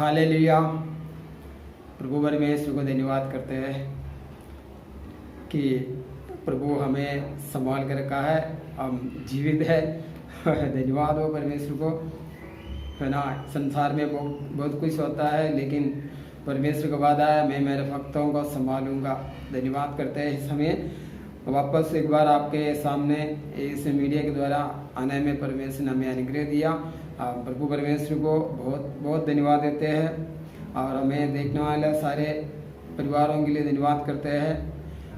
Hallelujah. प्रभु परमेश्वर को धन्यवाद करते हैं कि प्रभु हमें संभाल कर रखा है, हम जीवित है। धन्यवाद हो परमेश्वर को, है ना। संसार में बहुत कुछ होता है, लेकिन परमेश्वर का वादा है मैं मेरे भक्तों को संभालूंगा। धन्यवाद करते हैं। इस समय वापस एक बार आपके सामने इस मीडिया के द्वारा आने में परमेश्वर ने हमें अनुग्रह दिया। प्रभु परमेश्वर को बहुत बहुत धन्यवाद देते हैं और हमें देखने वाले सारे परिवारों के लिए धन्यवाद करते हैं।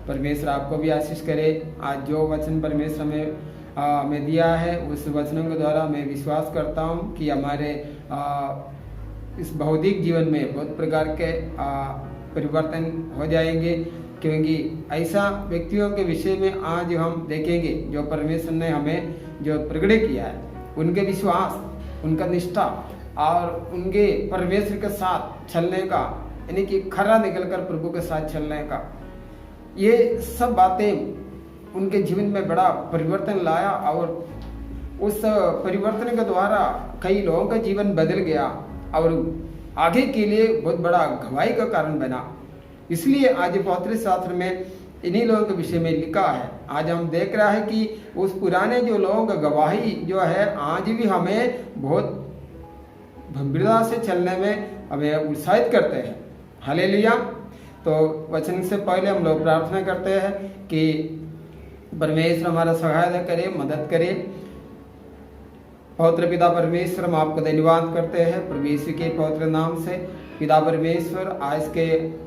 परमेश्वर आपको भी आशीष करे। आज जो वचन परमेश्वर हमें दिया है उस वचनों के द्वारा मैं विश्वास करता हूँ कि हमारे इस भौतिक जीवन में बहुत प्रकार के परिवर्तन हो जाएंगे, क्योंकि ऐसा व्यक्तियों के विषय में आज हम देखेंगे जो परमेश्वर ने हमें जो प्रकट किया है, उनके विश्वास, उनका निष्ठा और उनके परमेश्वर के साथ चलने का, यानी कि खरा निकलकर प्रभु के साथ चलने का, ये सब बातें उनके जीवन में बड़ा परिवर्तन लाया और उस परिवर्तन के द्वारा कई लोगों का जीवन बदल गया और आगे के लिए बहुत बड़ा गवाही का कारण बना। इसलिए आज पवित्र शास्त्र में इन्हीं लोगों के विषय में लिखा है। आज हम देख रहा है कि उस पुराने जो लोगों का गवाही जो है आज भी हमें बहुत गंभीरता से चलने में हमें उत्साहित करते हैं। हालेलुया। तो वचन से पहले हम लोग प्रार्थना करते हैं कि परमेश्वर हमारा सहायता करे, मदद करे। पवित्र पिता परमेश्वर, हम आपको धन्यवाद करते हैं प्रभु यीशु के पवित्र नाम से। पिता परमेश्वर, आज के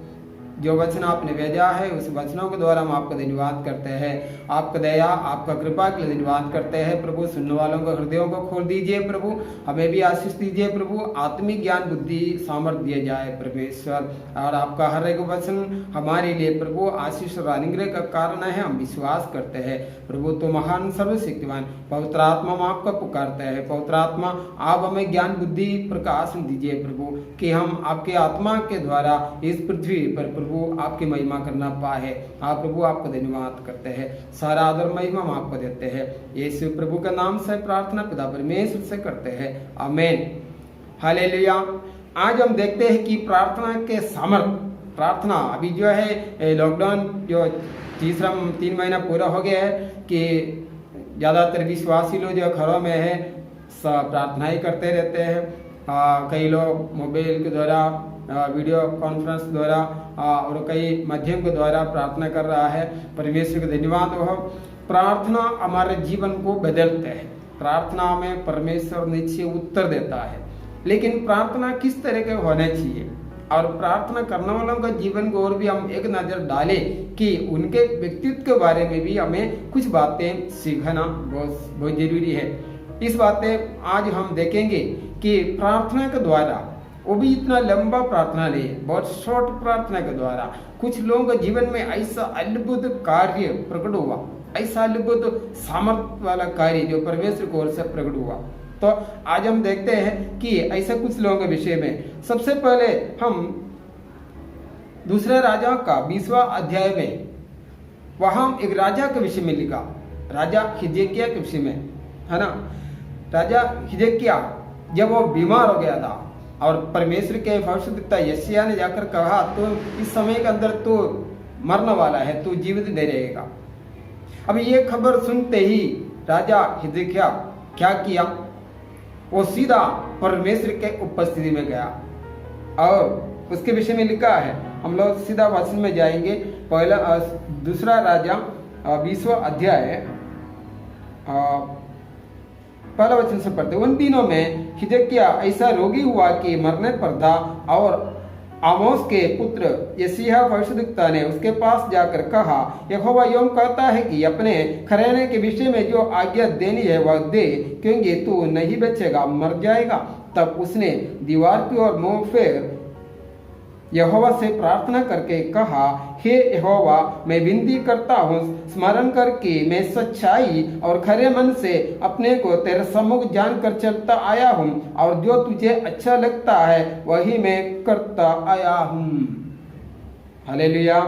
जो वचन आपने भेजा है उस वचनों के द्वारा हम आपका धन्यवाद करते हैं। आपका दया, आपका कृपा के लिए धन्यवाद करते हैं प्रभु। सुनने वालों को हृदयों को खोल दीजिए प्रभु, हमें भी आशीष दीजिए प्रभु। आत्मिक ज्ञान, बुद्धि, सामर्थ्य दिया जाए परमेश्वर, और आपका हर एक वचन हमारे लिए प्रभु आशीष और अनुग्रह का कारण है। हम विश्वास करते हैं प्रभु, तो महान सर्वशक्तिवान पवित्र आत्मा, हम आपका पुकारते हैं। पवित्र आत्मा, आप हमें ज्ञान, बुद्धि, प्रकाश दीजिए प्रभु, कि हम आपके आत्मा के द्वारा इस पृथ्वी पर प्रभु आपकी महिमा करना पाए। आप प्रभु आपको धन्यवाद करते हैं, सारा आदर महिमा हम आपको देते हैं। यीशु प्रभु का नाम से प्रार्थना पिता परमेश्वर से करते हैं, आमीन। हालेलुया। आज हम देखते हैं कि प्रार्थना के सामर्थ्य, प्रार्थना अभी जो है लॉकडाउन जो 3 महीना पूरा हो गया है कि ज्यादातर विश्वासी लोग जो घरों में है प्रार्थना ही करते रहते हैं। कई लोग मोबाइल के द्वारा, वीडियो कॉन्फ्रेंस द्वारा और कई माध्यम के द्वारा प्रार्थना कर रहा है। परमेश्वर को धन्यवाद हो। प्रार्थना हमारे जीवन को बदलते हैं। प्रार्थना में परमेश्वर निश्चय उत्तर देता है, लेकिन प्रार्थना किस तरह के होने चाहिए और प्रार्थना करने वालों का जीवन को और भी हम एक नजर डालें कि उनके व्यक्तित्व के बारे में भी हमें कुछ बातें सीखना बहुत जरूरी है। इस बातें आज हम देखेंगे कि प्रार्थना के द्वारा, वो भी इतना लंबा प्रार्थना नहीं, बहुत शॉर्ट प्रार्थना के द्वारा कुछ लोगों के जीवन में ऐसा अद्भुत कार्य प्रकट हुआ, ऐसा अद्भुत सामर्थ्य वाला कार्य जो परमेश्वर की ओर से प्रकट हुआ। तो आज हम देखते हैं कि ऐसा कुछ लोगों के विषय में। सबसे पहले हम दूसरे राजा का 20वां अध्याय में, वहां एक राजा के विषय में लिखा, राजा हिजकिय्याह के विषय में, है ना। राजा हिजकिय्याह जब वो बीमार हो गया था और परमेश्वर के भविष्यद्वक्ता यशायाह ने जाकर कहा तो इस समय के अंदर तो मरने वाला है, तू जीवित नहीं रहेगा। अब ये खबर सुनते ही राजा हिजकिय्याह क्या किया, वो सीधा परमेश्वर के उपस्थिति में गया और उसके विषय में लिखा है। हम लोग सीधा वचन में जाएंगे। पहला दूसरा राजा 20वां अध्याय पहला वचन से पढ़ते। उन दिनों में हिजकिय्याह ऐसा रोगी हुआ कि मरने पर था, और आमोस के पुत्र यशायाह भविष्यद्वक्ता ने उसके पास जाकर कहा, यहोवा यूं कहता है कि अपने घराने के विषय में जो आज्ञा देनी है वह दे, क्योंकि तू नहीं बचेगा, मर जाएगा। तब उसने दीवार की ओर मुंह फेर यहोवा से प्रार्थना करके कहा, हे यहोवा, मैं विनती करता हूँ, स्मरण करके मैं सच्चाई और खरे मन से अपने को तेरे सम्मुख जानकर चलता आया हूँ, और जो तुझे अच्छा लगता है वही मैं करता आया हूँ। हालेलुया।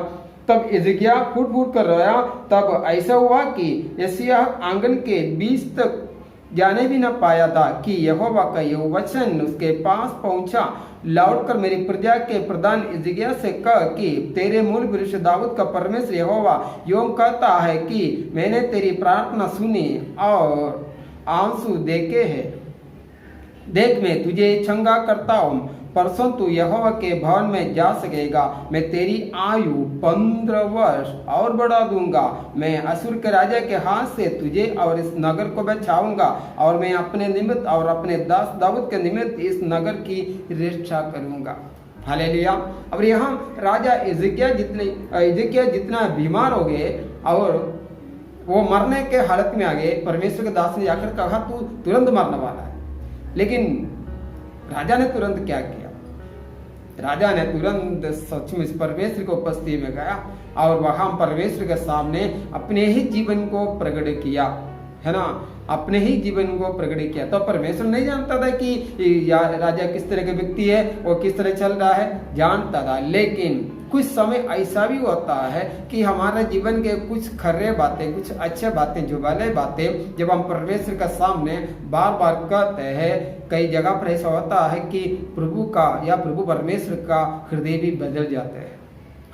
तब हिजकिय्याह फूट फूट कर रोया। तब ऐसा हुआ कि यशायाह आंगन के बीच तक जाने भी न पाया था कि यहोवा का यह वचन उसके पास पहुंचा। लौटकर मेरी प्रजा के प्रधान हिजकिय्याह से कह कि तेरे मूल पुरुष दाऊद का परमेश्वर यहोवा यूं कहता है कि मैंने तेरी प्रार्थना सुनी और आंसू देखे हैं। देख, मैं तुझे चंगा करता हूँ, परसों तू यहोवा के भवन में जा सकेगा। मैं तेरी आयु 15 वर्ष और बढ़ा दूंगा। मैं असुर के राजा के हाथ से तुझे और इस नगर को बचाऊंगा और मैं अपने निमित्त और अपने दास दाऊद के निमित्त इस नगर की रक्षा करूंगा। हालेलुया। अब यहाँ राजा हिजकिय्याह जितना बीमार हो गए और वो मरने के हालत में आ गए, परमेश्वर के दास ने जाकर कहा तू तुरंत मरने वाला है। लेकिन राजा ने तुरंत क्या किया? राजा ने तुरंत सचमुच परमेश्वर की उपस्थिति में गया और वहां परमेश्वर के सामने अपने ही जीवन को प्रकट किया, है ना, अपने ही जीवन को प्रकट किया। तो परमेश्वर नहीं जानता था कि राजा किस तरह के व्यक्ति है, वो किस तरह चल रहा है, जानता था। लेकिन कुछ समय ऐसा भी होता है कि हमारे जीवन के कुछ खरे बातें, कुछ अच्छे बातें, जो भले बातें जब हम परमेश्वर के सामने बार बार कहते हैं, कई जगह पर ऐसा होता है कि प्रभु का या प्रभु परमेश्वर का हृदय भी बदल जाता है।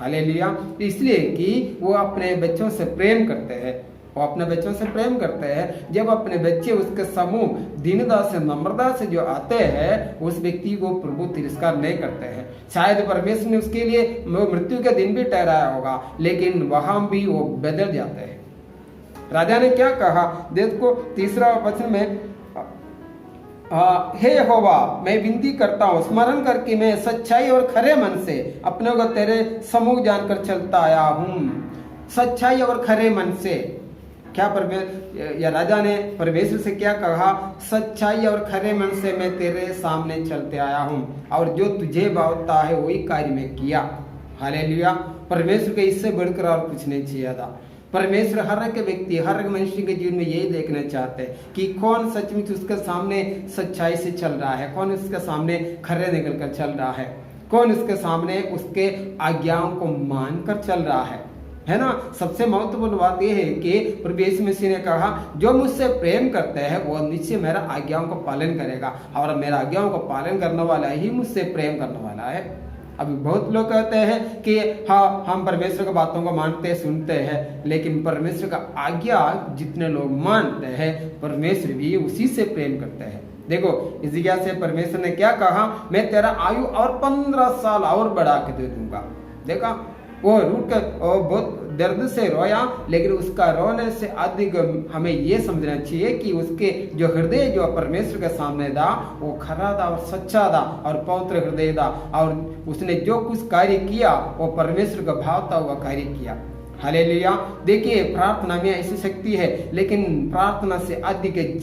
हालेलुया। इसलिए कि वो अपने बच्चों से प्रेम करते हैं, वो अपने बच्चों से प्रेम करते हैं। जब अपने बच्चे उसके समूह दीनता से, नम्रता से जो आते हैं, उस व्यक्ति को प्रभु तिरस्कार नहीं करते हैं। शायद परमेश्वर ने उसके लिए मृत्यु का दिन भी ठहराया होगा, लेकिन वहां भी वो बदल जाते हैं। राजा ने क्या कहा? देखो 3 वचन में, हे यहोवा, मैं विनती करता हूँ, स्मरण करके मैं सच्चाई और खरे मन से अपने को तेरे समूह जानकर चलता आया हूँ। सच्चाई और खरे मन से क्या या राजा ने परमेश्वर से क्या कहा? सच्चाई और खरे मन से मैं तेरे सामने चलते आया हूँ और जो तुझे भावता है वही कार्य में किया। हालेलुया। परमेश्वर के इससे बढ़कर और कुछ नहीं चाहिए था। परमेश्वर हर एक व्यक्ति, हर एक मनुष्य के जीवन में यही देखना चाहते हैं कि कौन सचमुच उसके सामने सच्चाई से चल रहा है, कौन उसके सामने खरे निकल कर चल रहा है, कौन उसके सामने उसके आज्ञाओं को मानकर चल रहा है ना। सबसे महत्वपूर्ण बात यह है कि प्रभु यीशु मसीह ने कहा जो मुझसे प्रेम करते हैं वो निश्चय मेरा आज्ञाओं को पालन करेगा और मेरा आज्ञाओं को पालन करने वाला ही मुझसे प्रेम करने वाला है। अभी बहुत लोग कहते हैं कि हाँ, हम परमेश्वर की बातों को मानते सुनते हैं, लेकिन परमेश्वर का आज्ञा जितने लोग मानते हैं, परमेश्वर भी उसी से प्रेम करते हैं। देखो हिजकिय्याह से परमेश्वर ने क्या कहा? मैं तेरा आयु और 15 साल और बढ़ा के दे दूंगा। देखा, वो रूठ कर बहुत दर्द से रोया, लेकिन उसका रोने से अधिक हमें ये समझना चाहिए कि उसके जो हृदय जो परमेश्वर के सामने था वो खरा था और सच्चा था और पवित्र हृदय था, और उसने जो कुछ कार्य किया वो परमेश्वर का भावता हुआ कार्य किया। हालेलुया। देखिए, प्रार्थना में ऐसी शक्ति है, लेकिन प्रार्थना से अधिक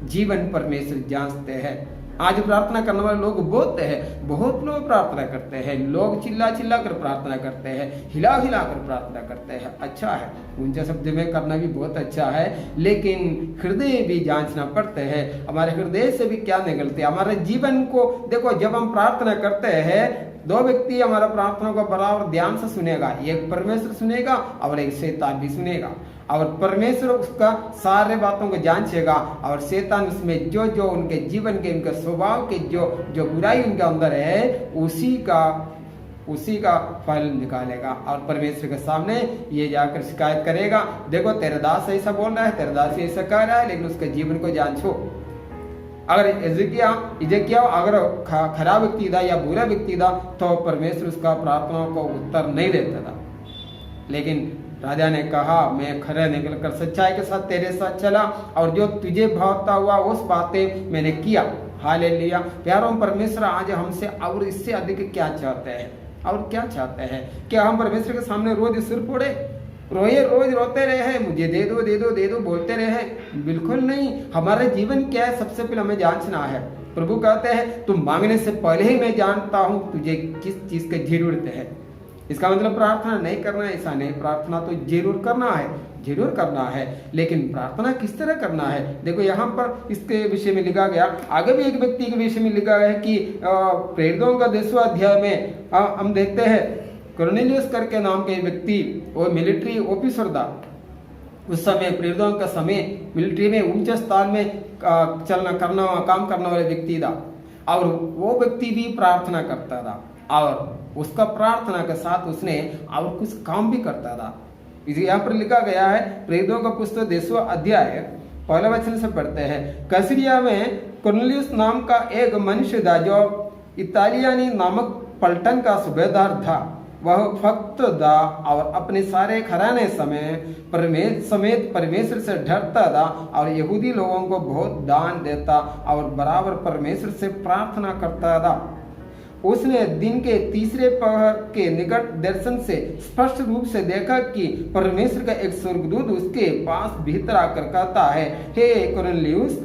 जीवन परमेश्वर जांचते हैं। आज प्रार्थना करने वाले लोग बहुत लोग प्रार्थना करते हैं, लोग चिल्ला कर प्रार्थना करते हैं, हिला कर प्रार्थना करते हैं। अच्छा है, ऊंचा शब्द में करना भी बहुत अच्छा है, लेकिन हृदय भी जांचना पड़ते हैं। हमारे हृदय से भी क्या निकलते हैं, हमारे जीवन को देखो। जब हम प्रार्थना करते हैं, 2 व्यक्ति हमारा प्रार्थना को बराबर ध्यान से सुनेगा, एक परमेश्वर सुनेगा और एक शैतान भी सुनेगा। और परमेश्वर उसका सारे बातों को जांचेगा और शैतान उसमें जो उनके जीवन के, उनके स्वभाव के जो बुराई उनके अंदर है उसी का फल निकालेगा और परमेश्वर के सामने ये जाकर शिकायत करेगा। देखो, तेरा दास ऐसा बोल रहा है, तेरा दास ऐसा कह रहा है, लेकिन उसके जीवन को जांचो। अगर हिजकिय्याह अगर खराब व्यक्ति था या बुरा व्यक्ति था तो परमेश्वर उसका प्रार्थनाओं को उत्तर नहीं देता था। लेकिन राजा ने कहा मैं खरे निकलकर सच्चाई के साथ तेरे साथ चला और जो तुझे भावता हुआ उस बातें मैंने किया। हालेलुया। प्यारों, परमेश्वर आज हमसे और इससे अधिक क्या चाहते हैं? और क्या चाहते हैं? क्या हम परमेश्वर के सामने रोज सिर फोड़े, रोज रोते रहे, मुझे दे दो बोलते रहे? बिल्कुल नहीं। हमारा जीवन क्या है, सबसे पहले हमें जांचना है। प्रभु कहते हैं तुम मांगने से पहले ही मैं जानता हूं तुझे किस चीज की जरूरत है। इसका मतलब प्रार्थना नहीं करना है, ऐसा नहीं। प्रार्थना तो जरूर करना है, लेकिन प्रार्थना किस तरह करना है? देखो, यहाँ पर इसके विषय में लिखा गया, आगे भी एक व्यक्ति के विषय में लिखा गया कि प्रेरितों का 10वां अध्याय में हम देखते हैं, कुरनेलियुस करके नाम के व्यक्ति, वो मिलिट्री ऑफिसर था। उस समय प्रेरितों का समय मिलिट्री में ऊंचे स्थान में काम करने वाले व्यक्ति था और वो व्यक्ति भी प्रार्थना करता था और उसका प्रार्थना के साथ उसने और कुछ काम भी करता था। इसे यहाँ पर लिखा गया है, प्रेरितों का पुस्तक 10वां अध्याय पहले वचन से पढ़ते हैं। कैसरिया में कुरनेलियुस नाम का एक मनुष्य था जो इतालियानी नामक पलटन का सूबेदार था। वह भक्त था और अपने सारे घराने समेत परमेश्वर से डरता था और यहूदी लोगों को बहुत दान देता और बराबर परमेश्वर से प्रार्थना करता था। उसने दिन के तीसरे पहर के निकट दर्शन से स्पष्ट रूप से देखा कि परमेश्वर का एक स्वर्गदूत उसके पास भीतर आकर कहता है, हे कुरनेलियुस।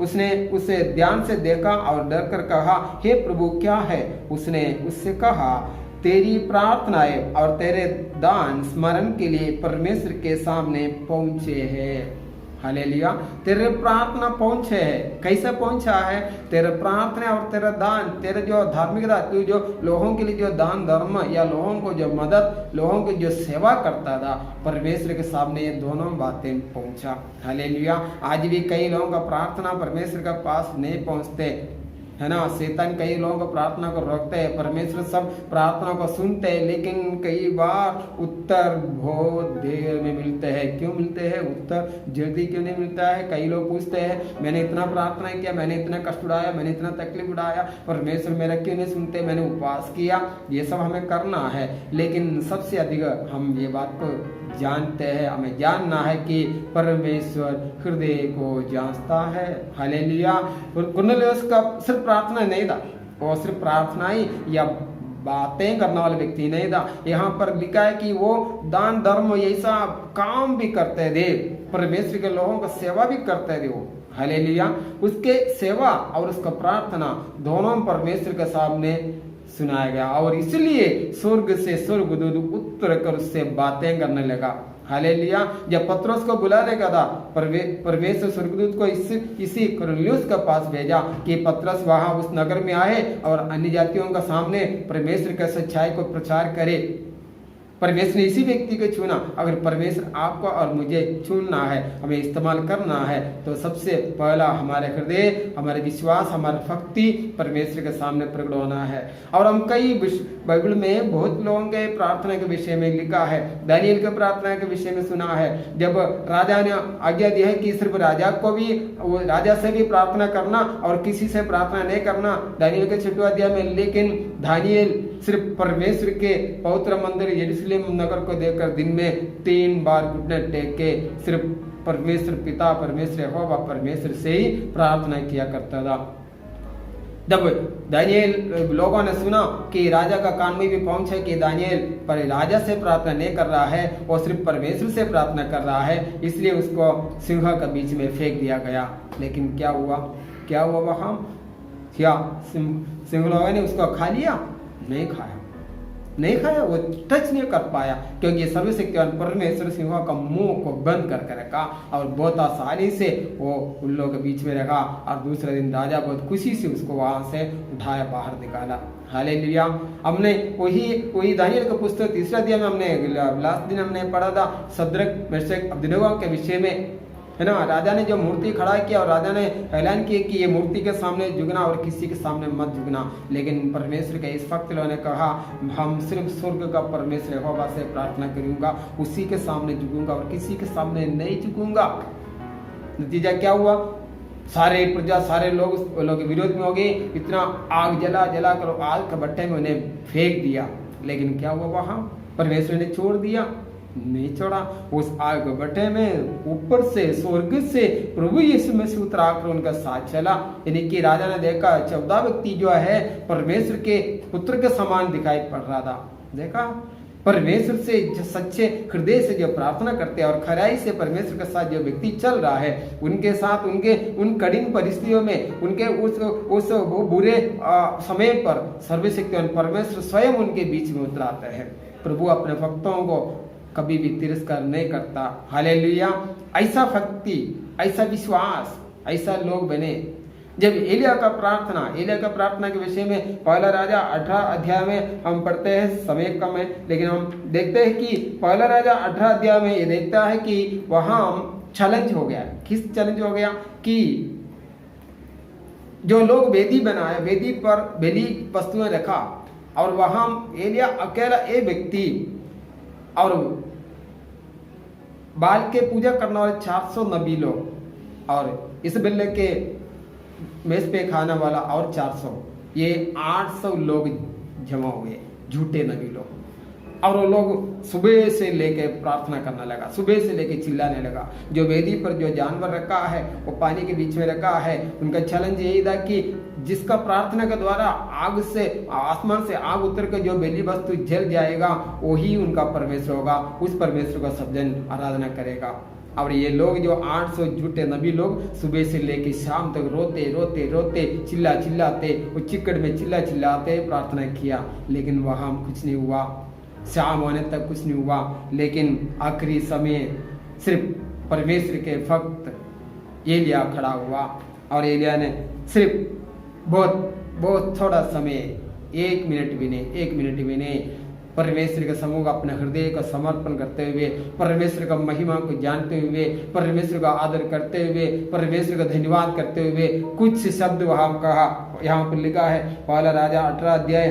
उसने उसे ध्यान से देखा और डर कर कहा, हे प्रभु क्या है? उसने उससे कहा, तेरी प्रार्थनाएं और तेरे दान स्मरण के लिए परमेश्वर के सामने पहुंचे हैं। हालेलुया। तेरे प्रार्थना पहुंचे है। कैसे पहुंचा है? तेरे प्रार्थना और तेरा दान, तेरे जो धार्मिकता, तू जो लोगों के लिए जो दान धर्म या लोगों को जो मदद, लोगों की जो सेवा करता था, परमेश्वर के सामने ये दोनों बातें पहुंचा। हालेलुया। आज भी कई लोगों का प्रार्थना परमेश्वर के पास नहीं पहुंचते, है ना। शैतान कई लोगों को प्रार्थना को रोकते हैं, परमेश्वर सब प्रार्थना को सुनते हैं, लेकिन कई बार उत्तर बहुत देर में मिलते हैं। क्यों मिलते हैं उत्तर? जल्दी क्यों नहीं मिलता है? कई लोग पूछते हैं, मैंने इतना प्रार्थना किया, मैंने इतना कष्ट उठाया, मैंने इतना तकलीफ उठाया, परमेश्वर मेरा क्यों नहीं सुनते? मैंने उपवास किया, ये सब हमें करना है, लेकिन सबसे अधिक हम ये बात को जानते हैं, हमें जानना है कि परमेश्वर हृदय को जांचता है। हालेलुया। कुरनेलियुस का सिर्फ प्रार्थना नहीं था, वो सिर्फ प्रार्थना ही या बातें करने वाला व्यक्ति नहीं था। यहाँ पर लिखा है कि वो दान धर्म ऐसा काम भी करते थे, परमेश्वर के लोगों का सेवा भी करते थे वो। हालेलुया। उसके सेवा और उसका प्रार्थना दोनों परमेश्वर के सामने सुनाया गया और इसलिए स्वर्ग से स्वर्गदूत उतर कर उससे बातें करने लगा। हालेलुया। जब पतरस को बुलाने का था, परमेश्वर स्वर्गदूत को इसी कुरनेलियुस के पास भेजा कि पतरस वहां उस नगर में आए और अन्य जातियों का सामने परमेश्वर के सच्चाई को प्रचार करे। परमेश्वर ने इसी व्यक्ति को चुना। अगर परमेश्वर आपको और मुझे चुनना है, हमें इस्तेमाल करना है, तो सबसे पहला हमारे हृदय, हमारे विश्वास, हमारी भक्ति परमेश्वर के सामने प्रकट होना है। और हम कई बाइबल में बहुत लोगों के प्रार्थना के विषय में लिखा है। दानियेल के प्रार्थना के विषय में सुना है, जब राजा ने आज्ञा दी है कि सिर्फ राजा को भी, राजा से भी प्रार्थना करना और किसी से प्रार्थना नहीं करना, दानियेल के 6वें अध्याय में। लेकिन दानियेल सिर्फ परमेश्वर के पवित्र मंदिर यरूशलेम नगर को देखकर दिन में 3 बार घुटने टेक के सिर्फ परमेश्वर पिता, परमेश्वर यहोवा, परमेश्वर से ही प्रार्थना किया करता था। जब दानियेल लोगों ने सुना कि राजा का कान में भी पहुंचे कि दानियेल पर राजा से प्रार्थना नहीं कर रहा है, वो सिर्फ परमेश्वर से प्रार्थना कर रहा है, इसलिए उसको सिंह के बीच में फेंक दिया गया। लेकिन क्या हुआ? क्या हुआ वहां? क्या सिंह लोगों ने उसको खा लिया? नहीं खाया, वो टच नहीं कर पाया, क्योंकि सर्वशक्तिमान परमेश्वर सिंहों का मुंह को बंद करके रखा और बहुत आसानी से वो उन लोगों के बीच में रखा। और दूसरे दिन राजा बहुत खुशी से उसको वहां से उठाया, बाहर निकाला। हालेलुया। हमने वही दानियेल का पुस्तक 3 अध्याय में हमने लास्ट दिन हमने पढ़ा था शद्रक, मेशक, अबेदनगो के विषय में, है ना। राजा ने जो मूर्ति खड़ा किया और राजा ने ऐलान किया कि ये मूर्ति के सामने झुकना और किसी के सामने मत झुकना। लेकिन परमेश्वर के इस भक्त लोगों ने कहा, हम सिर्फ स्वर्ग का परमेश्वर यहोवा से प्रार्थना करूंगा, उसी के सामने झुकूंगा और किसी के सामने नहीं झुकूंगा। नतीजा क्या हुआ? सारे प्रजा, सारे लोग विरोध में हो गए। इतना आग जला कर आग के भट्टे में उन्हें फेंक दिया। लेकिन क्या हुआ? वहां परमेश्वर ने छोड़ दिया? नहीं छोड़ा। उस आग के भट्टे में ऊपर से स्वर्ग से प्रभु यीशु मसीह उतर आकर उनका साथ चला। यानी कि राजा ने देखा 14 व्यक्ति जो है परमेश्वर के पुत्र के समान दिखाई पड़ रहा था। देखा, परमेश्वर से जो सच्चे हृदय से जो प्रार्थना करते हैं और खराई से परमेश्वर के साथ जो व्यक्ति चल रहा है, उनके साथ उनके उन कठिन परिस्थितियों में, उनके उस बुरे समय पर सर्वशक्तिमान परमेश्वर स्वयं उनके बीच में उतराते हैं। प्रभु अपने भक्तों को कभी भी तिरस्कार नहीं करता। हालेलुया। ऐसा भक्ति, ऐसा विश्वास, ऐसा लोग बने। जब एलिया का प्रार्थना के विषय में पहला राजा 18 अध्याय में हम पढ़ते हैं, समय कम है लेकिन हम देखते हैं कि पहला राजा 18 अध्याय में ये देखता है कि वहां चैलेंज हो गया। किस चैलेंज हो गया कि जो लोग वेदी बनाए, वेदी पर बलि वस्तुएं रखा और वहां एलिया अकेला एक व्यक्ति और बाल के पूजा करने वाले 400 नबी लोग और इस बिल्ले के मेज पे खाने वाला और 400, ये 800 लोग जमा हुए, झूठे नबी लोग। और वो लोग सुबह से लेके प्रार्थना करने लगा, सुबह से लेके चिल्लाने लगा। जो वेदी पर जो जानवर रखा है वो पानी के बीच में रखा है। उनका चैलेंज यही था कि जिसका प्रार्थना के द्वारा आग से, आसमान से आग उतर कर जो बलि वस्तु जल जाएगा वही उनका परमेश्वर होगा, उस परमेश्वर का सब जन आराधना करेगा। और ये लोग जो 800 झूठे नबी लोग सुबह से लेके शाम तक रोते रोते रोते चिल्लाते वो चिकड़ में चिल्लाते प्रार्थना किया, लेकिन वहां कुछ नहीं हुआ। शाम होने तक कुछ नहीं हुआ, लेकिन आखिरी समय सिर्फ परमेश्वर के भक्त एलिया खड़ा हुआ और एलिया ने सिर्फ बहुत थोड़ा समय, 1 मिनट भी नहीं परमेश्वर के समूह का अपने हृदय का समर्पण करते हुए, परमेश्वर का महिमा को जानते हुए, परमेश्वर का आदर करते हुए, परमेश्वर का धन्यवाद करते हुए कुछ शब्द वहां कहा। यहाँ पर लिखा है पहला राजा 18 अध्याय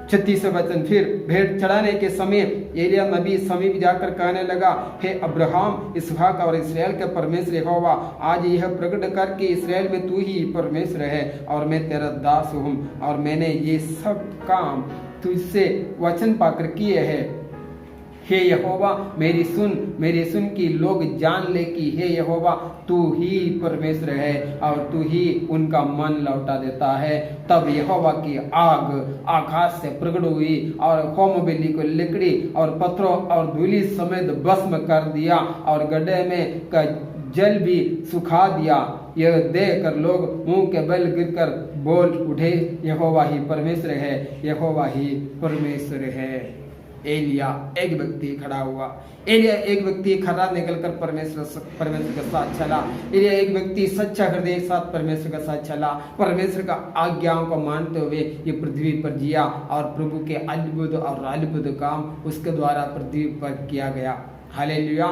36 वचन, फिर भेंट चढ़ाने के समय एलिया नबी समीप जाकर कहने लगा, हे अब्राहम, इसहाक और इसराइल के परमेश्वर यहोवा, आज यह प्रकट कर कि इसराइल में तू ही परमेश्वर है और मैं तेरा दास हूँ और मैंने ये सब काम तुझसे वचन पाकर किए हैं। हे यहोवा, मेरी सुन कि लोग जान ले कि हे यहोवा तू ही परमेश्वर है और तू ही उनका मन लौटा देता है। तब यहोवा की आग आकाश से प्रकट हुई और होम बलि को लकड़ी और पत्थरों और धूलि समेत भस्म कर दिया और गड्ढे में का जल भी सुखा दिया। यह देखकर लोग मुंह के बल गिरकर बोल उठे, यहोवा ही परमेश्वर है, यहोवा ही परमेश्वर है। एलिया एक व्यक्ति खड़ा हुआ, एलिया एक व्यक्ति खड़ा निकलकर परमेश्वर के साथ चला। एलिया एक व्यक्ति सच्चा हृदय के साथ परमेश्वर के साथ चला, परमेश्वर का आज्ञाओं को मानते हुए ये पृथ्वी पर जिया और प्रभु के अद्भुत काम उसके द्वारा पृथ्वी पर किया गया। हालेलुया।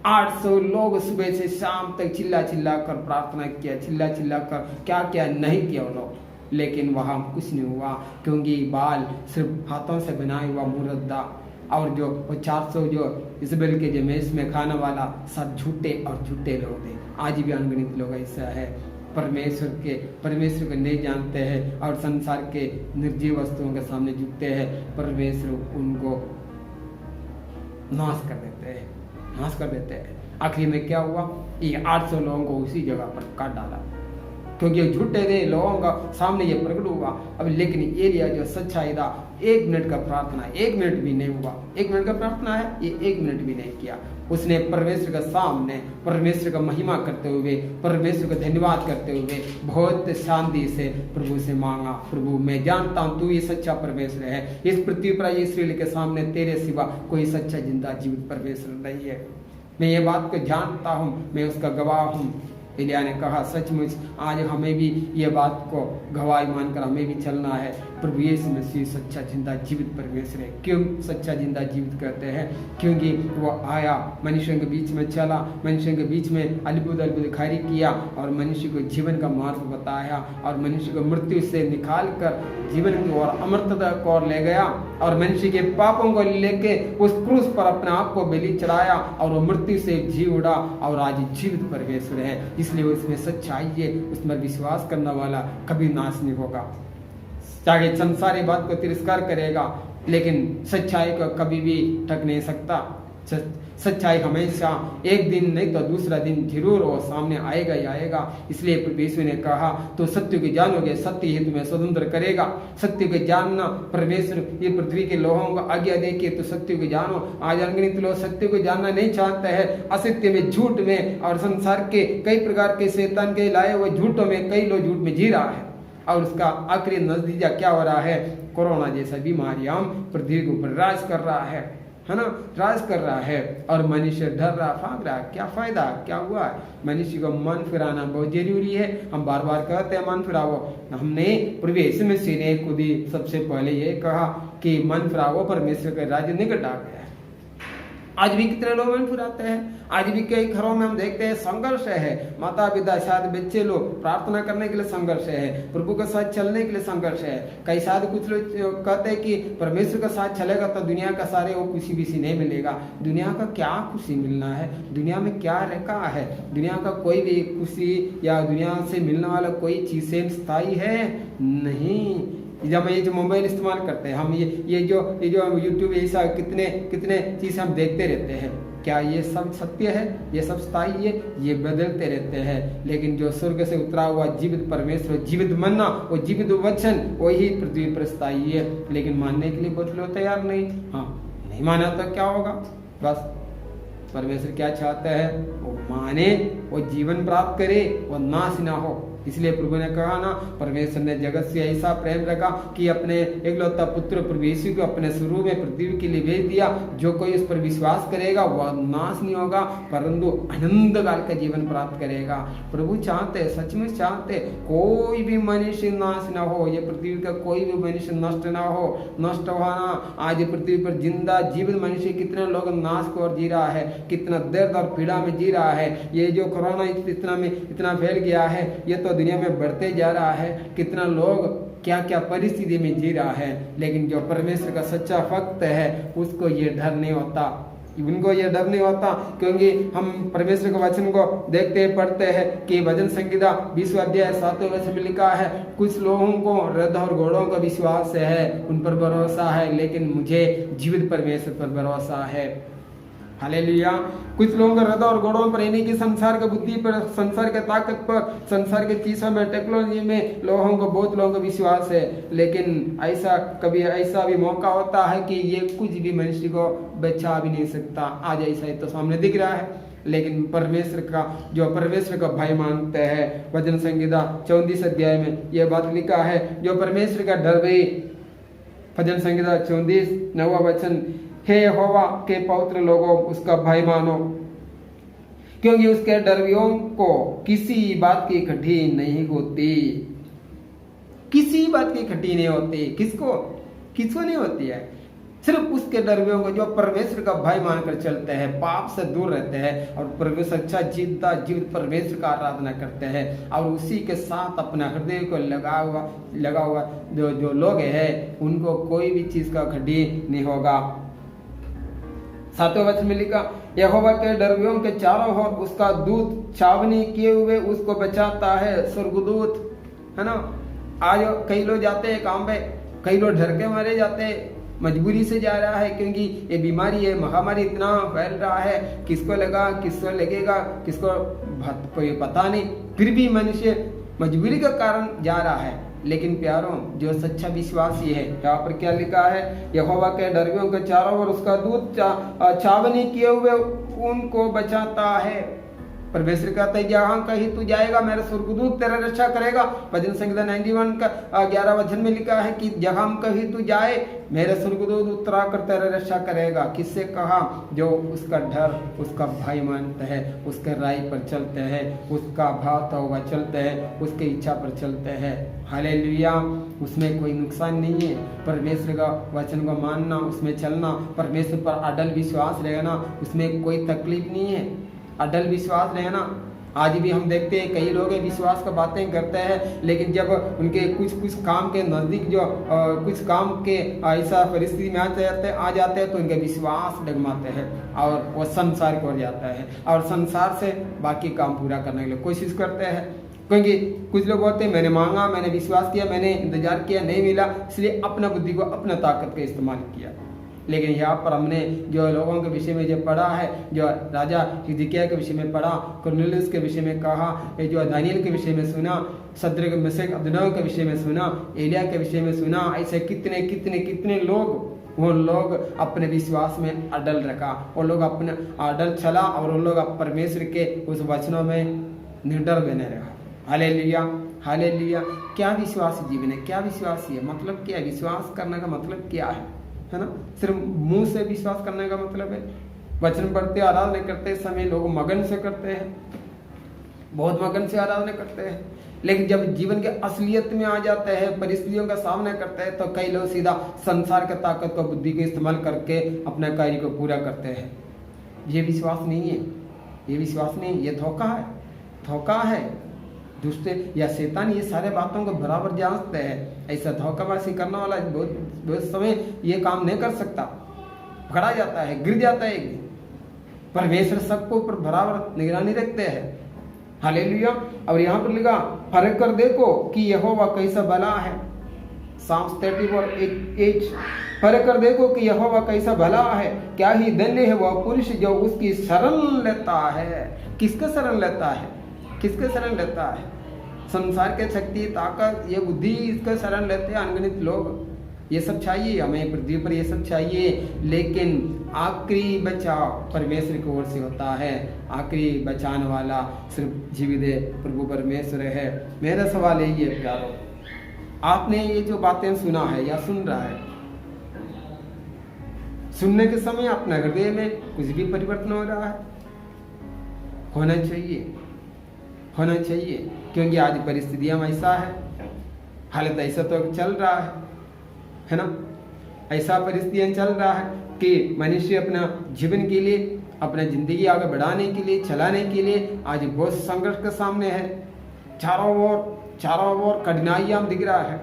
800 लोग सुबह से शाम तक चिल्ला कर प्रार्थना किया, चिल्ला कर क्या नहीं किया वो लोग, लेकिन वहां कुछ नहीं हुआ, क्योंकि बाल सिर्फ हाथों से बनाया हुआ मूर्त था और जो 400 जो इजबेल के जमेश में खाने वाला सब झूठे लोग थे। आज भी अनगिनत लोग ऐसा है, परमेश्वर को नहीं जानते हैं और संसार के निर्जीव वस्तुओं के सामने झुकते हैं। परमेश्वर उनको नाश कर देते हैं। आखिर में क्या हुआ, ये 800 लोगों को उसी जगह पर काट डाला, क्योंकि ये झूठे थे लोगों का सामने ये प्रकट हुआ। अब लेकिन एलिया जो सच्चाई था, 1 मिनट का प्रार्थना 1 मिनट भी नहीं हुआ, 1 मिनट का प्रार्थना है, ये 1 मिनट भी नहीं किया। उसने परमेश्वर के सामने परमेश्वर का महिमा करते हुए, परमेश्वर का धन्यवाद करते हुए बहुत शांति से प्रभु से मांगा, प्रभु मैं जानता हूँ तू ही सच्चा परमेश्वर है, इस पृथ्वी पर इस्राएल के सामने तेरे सिवा कोई सच्चा जिंदा जीवित परमेश्वर नहीं है। मैं ये बात को जानता हूँ, मैं उसका गवाह हूँ। एलिया ने कहा, सचमुच आज हमें भी ये बात को गवाही मानकर हमें भी चलना है। प्रभु यीशु मसीह सच्चा जिंदा जीवित परमेश्वर है। क्यों सच्चा जिंदा जीवित कहते हैं? क्योंकि वो आया, मनुष्यों के बीच में चला, मनुष्यों के बीच में अद्भुत कार्य किया और मनुष्य को जीवन का मार्ग बताया और मनुष्य को मृत्यु से निकाल कर जीवन की ओर, अमरता की ओर ले गया और मनुष्य के पापों को लेके उस क्रूस पर अपने आप को बलि चढ़ाया और वो मृत्यु से जी उड़ा और आज जीवित परमेश्वर है। इसलिए उसमें सच्चाई है, उसमें विश्वास करने वाला कभी नाश नहीं होगा। चाहे संसारी बात को तिरस्कार करेगा, लेकिन सच्चाई को कभी भी ठग नहीं सकता। सच्चाई हमेशा एक दिन नहीं तो दूसरा दिन जरूर वो सामने आएगा ही आएगा। इसलिए प्रभु यीशु ने कहा, तो सत्य को जानोगे, सत्य ही तुम्हें स्वतंत्र करेगा। सत्य को जानना, परमेश्वर ये पृथ्वी के लोगों को आज्ञा दे के तो सत्य को जानो। आज अनगिनत लोग सत्य को जानना नहीं चाहते हैं। असत्य में, झूठ में और संसार के कई प्रकार के शैतान के लाए हुए झूठों में कई लोग झूठ में जी रहा है और उसका आखिरी नतीजा क्या हो रहा है? कोरोना जैसा बीमारी हम पृथ्वी के ऊपर राज कर रहा है। है ना, राज कर रहा है और मनुष्य डर रहा, भाग रहा। क्या फायदा, क्या हुआ? मनुष्य को मन फिराना बहुत जरूरी है। हम बार बार कहते हैं मन फिराओ। हमने प्रभु यीशु मसीह ने खुद ही सबसे पहले ये कहा कि मन फिराओ, परमेश्वर का राज्य निकट आ गया है। आज भी कितने लोग मन फिराते हैं। आज भी कई घरों में हम देखते हैं संघर्ष है। माता पिता, शायद बच्चे लोग प्रार्थना करने के लिए संघर्ष है, प्रभु के साथ चलने के लिए संघर्ष है। कई शायद कुछ लोग कहते हैं कि परमेश्वर के साथ चलेगा तो दुनिया का सारे वो खुशी भी नहीं मिलेगा। दुनिया का क्या खुशी मिलना है? दुनिया में क्या रखा है? दुनिया का कोई भी खुशी या दुनिया से मिलने वाला कोई चीजें स्थायी है नहीं। जब ये जो मोबाइल इस्तेमाल करते हैं हम, ये जो यूट्यूब, ऐसा कितने चीज हम देखते रहते हैं, क्या ये सब सत्य है? ये सब स्थायी है? ये बदलते रहते हैं। लेकिन जो स्वर्ग से उतरा हुआ जीवित परमेश्वर, जीवित मन्ना, वो जीवित वचन, वही पृथ्वी पर स्थायी है। लेकिन मानने के लिए बहुत लोग तैयार नहीं। हाँ, नहीं माना तो क्या होगा? बस परमेश्वर क्या चाहते हैं? वो माने, वो जीवन प्राप्त करे, वो नाश ना हो। इसलिए प्रभु ने कहा ना, परमेश्वर ने जगत से ऐसा प्रेम रखा कि अपने एकलौता पुत्र प्रभु यीशु को अपने स्वरूप में पृथ्वी के लिए भेज दिया। जो कोई उस पर विश्वास करेगा वह नाश नहीं होगा, परंतु अनंत काल का जीवन प्राप्त करेगा। प्रभु चाहते, सचमुच चाहते, कोई भी मनुष्य नाश ना हो। ये पृथ्वी का कोई भी मनुष्य नष्ट ना हो। नष्ट होना, आज पृथ्वी पर जिंदा जीवित मनुष्य कितने लोग नाश को जी रहा है, कितना दर्द और पीड़ा में जी रहा है। ये जो कोरोना इतना फैल गया है, ये तो दुनिया में बढ़ते जा रहा है। कितना लोग क्या क्या परिस्थिति में जी रहा है। लेकिन जो परमेश्वर का सच्चा भक्त है उसको ये डर नहीं होता, उनको ये डर नहीं होता, क्योंकि हम परमेश्वर के वचन को देखते पढ़ते हैं कि भजन संहिता 20 अध्याय 7वें वचन में लिखा है, कुछ लोगों को रथ और घोड़ों का विश्वास है, उन पर भरोसा है, लेकिन मुझे जीवित परमेश्वर पर भरोसा है। हालेलुया। कुछ लोगों का रथ और घोड़ों पर, यानी कि संसार के बुद्धि पर, संसार के ताकत पर, संसार के चीजों में, टेक्नोलॉजी में लोगों को, बहुत लोगों का विश्वास है। लेकिन कभी ऐसा भी मौका होता है कि ये कुछ भी मनुष्य को बचा भी नहीं सकता। आज ऐसा ही तो सामने दिख रहा है। लेकिन परमेश्वर का भय मानते हैं, भजन संहिता 34 अध्याय में यह बात लिखा है, जो परमेश्वर का डर भी, भजन संहिता 34 9वां वचन, हे यहोवा के पवित्र लोगों, उसका भय मानो, क्योंकि उसके डरवियों को किसी बात की खटी नहीं होती। किसी बात की खटी नहीं होती। किसको नहीं होती है? सिर्फ उसके डरवियों को, जो परमेश्वर का भय मानकर चलते हैं, पाप से दूर रहते हैं और परमेश्वर अच्छा जीवित परमेश्वर का आराधना करते हैं, और उसी के साथ अपना हृदय को लगा हुआ जो लोग हैं, उनको कोई भी चीज का खटी नहीं होगा। 7वें वचन में लिखा, यहोवा के डरवियों के चारों ओर उसका दूत छावनी किए हुए उसको बचाता है। स्वर्गदूत, है ना। आज कई लोग जाते हैं काम पे, कई लोग डर के मारे जाते हैं, मजबूरी से जा रहा है, क्योंकि ये बीमारी है, महामारी इतना फैल रहा है, किसको लगा, किसको लगेगा, किसको कोई पता नहीं, फिर भी मनुष्य मजबूरी का कारण जा रहा है। लेकिन प्यारों, जो सच्चा विश्वासी है, यहाँ पर क्या लिखा है, यहोवा के डरवियों के चारों ओर उसका दूत छावनी किए हुए उनको बचाता है। परमेश्वर कहता है, जहां कहीं तू जाएगा मेरा स्वर्गदूत तेरा रक्षा करेगा। भजन संहिता 91 का 11 वचन में लिखा है कि जहां कहीं तू जाए मेरा स्वर्गदूत उतरा कर तेरा रक्षा करेगा। किससे कहा? जो उसका डर, उसका भय मानते हैं, उसके राय पर चलते हैं, उसका भाव हुआ चलते हैं, उसके इच्छा पर चलते हैं। हालेलुया। उसमें कोई नुकसान नहीं है। परमेश्वर का वचन को मानना, उसमें चलना, परमेश्वर पर अटल विश्वास रहना, उसमें कोई तकलीफ नहीं है। अटल विश्वास रहना। आज भी हम देखते हैं कई लोग विश्वास का बातें करते हैं, लेकिन जब उनके कुछ काम के नजदीक जो कुछ काम के ऐसा परिस्थिति में आ जाते हैं तो उनके विश्वास डगमाते हैं और वो संसार को जाता है और संसार से बाकी काम पूरा करने के लिए कोशिश करते हैं। क्योंकि कुछ लोग बोलते हैं, मैंने मांगा, मैंने विश्वास किया, मैंने इंतजार किया, नहीं मिला, इसलिए अपना बुद्धि को, अपना ताकत का इस्तेमाल किया। लेकिन यहाँ पर हमने जो लोगों के विषय में जो पढ़ा है, जो राजा हिजकिय्याह के विषय में पढ़ा, कुरनेलियुस के विषय में कहा, जो दानियेल के विषय में सुना, शद्रक मेशक अबेदनगो के विषय में सुना, एलिय्याह के विषय में सुना, ऐसे कितने कितने कितने लोग, वो लोग अपने विश्वास में अडल रखा, वो लोग अपने अडल चला और वो लोग परमेश्वर के उस वचनों में निडर बने रहा। Hallelujah, hallelujah. क्या विश्वासी जीवन है? क्या विश्वासी है? मतलब क्या है? विश्वास करने का मतलब क्या है? है ना। सिर्फ मुंह से विश्वास करने का मतलब है, वचन पढ़ते आराधना करते समय लोग मगन से करते हैं, बहुत मगन से आराधना करते हैं, लेकिन जब जीवन के असलियत में आ जाते हैं, परिस्थितियों का सामना करते हैं, तो कई लोग सीधा संसार की ताकत को, बुद्धि को इस्तेमाल करके अपने कार्य को पूरा करते हैं। ये विश्वास नहीं है, ये विश्वास नहीं, ये धोखा है, धोखा है। दुष्ट या शैतान ये सारे बातों को बराबर जांचते हैं। ऐसा धोखाबाजी करने वाला बहुत समय ये काम नहीं कर सकता, पकड़ा जाता है, गिर जाता है। परमेश्वर सबको ऊपर बराबर निगरानी रखते हैं। हालेलुया। और यहाँ पर लिखा, फर्क कर देखो कि यहोवा कैसा भला है। Psalms 34:8, फर्क कर देखो कि यहोवा कैसा भला है, क्या ही धन्य है वह पुरुष जो उसकी शरण लेता है। किसका शरण लेता है? किसका शरण लेता है? संसार के शक्ति, ताकत, ये बुद्धि, इसका शरण लेते हैं अनगिनत लोग। ये सब चाहिए हमें, पृथ्वी पर ये सब चाहिए, लेकिन आखिरी बचाव परमेश्वर की ओर से होता है। आखिरी बचाने वाला सिर्फ जीवित प्रभु परमेश्वर है। मेरा सवाल यही है प्यारो, आपने ये जो बातें सुना है या सुन रहा है, सुनने के समय अपने हृदय में कुछ भी परिवर्तन हो रहा है? होना चाहिए, होना चाहिए, क्योंकि आज परिस्थितियां ऐसा है, हालत ऐसा तो चल रहा है ना। ऐसा परिस्थितियां चल रहा है कि मनुष्य अपना जीवन के लिए, अपना जिंदगी आगे बढ़ाने के लिए, चलाने के लिए आज बहुत संघर्ष के सामने है। चारों ओर कठिनाइयां दिख रहा है।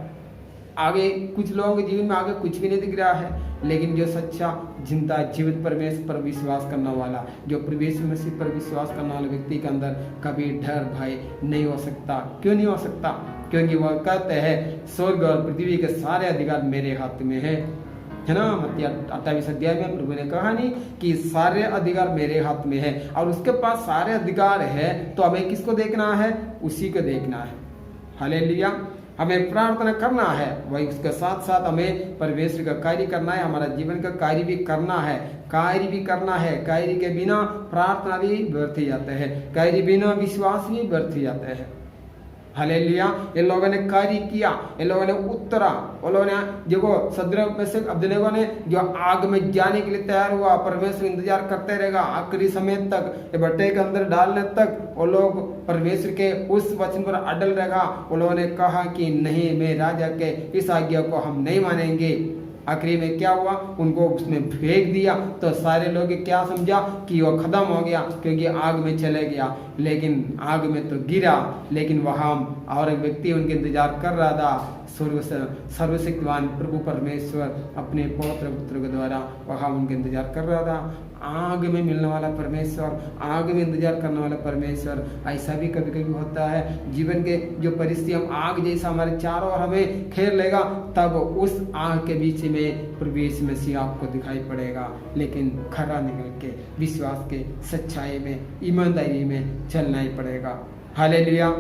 आगे कुछ लोगों के जीवन में आगे कुछ भी नहीं दिख रहा है, लेकिन जो सच्चा जिंदा जीवित परमेश्वर पर विश्वास करने वाला, जो परमेश्वर मसीह पर विश्वास करने वाले व्यक्ति के अंदर कभी डर भय नहीं हो सकता। क्यों नहीं हो सकता? क्योंकि वह कहते हैं स्वर्ग और पृथ्वी के सारे अधिकार मेरे हाथ में है ना। मत्ती 28 अध्याय में प्रभु ने कहा नहीं कि सारे अधिकार मेरे हाथ में है, और उसके पास सारे अधिकार है, तो हमें किसको देखना है? उसी को देखना है। हालेलुया। हमें प्रार्थना करना है, वही उसके साथ साथ हमें परमेश्वर का कार्य करना है, हमारा जीवन का कार्य भी करना है। कार्य भी करना है, कार्य के बिना प्रार्थना भी व्यर्थ जाते हैं, कार्य बिना विश्वास भी व्यर्थ जाते हैं। हालेलुया। इन लोगों ने कार्य किया, इन लोगों ने उत्तरा, उन लोगों ने जो सद्रक में से अब्दनेगो ने जो आग में जाने के लिए तैयार हुआ, परमेश्वर इंतजार करते रहेगा आखिरी समय तक, भट्टे के अंदर डालने तक वो लोग परमेश्वर के उस वचन पर अटल रहेगा। उन लोगों ने कहा कि नहीं, मैं राजा के इस आज्ञा को हम नहीं मानेंगे। आखिरी में क्या हुआ? उनको उसमें फेंक दिया, तो सारे लोग क्या समझा कि वो खत्म हो गया, क्योंकि आग में चले गया। लेकिन आग में तो गिरा, लेकिन वहां और एक व्यक्ति उनके इंतजार कर रहा था। सर्वशक्तिवान प्रभु परमेश्वर अपने पौत्र पुत्र के द्वारा वहां उनके इंतजार कर रहा था। आग में मिलने वाला परमेश्वर, आग में इंतजार करने वाला परमेश्वर। ऐसा भी कभी कभी होता है, जीवन के जो परिस्थितियां आग जैसा हमारे चारों ओर हमें घेर लेगा, तब उस आग के बीच में प्रभु यीशु मसीह आपको दिखाई पड़ेगा। लेकिन खरा निकल के विश्वास के सच्चाई में, ईमानदारी में चलना ही पड़ेगा। हालेलुया।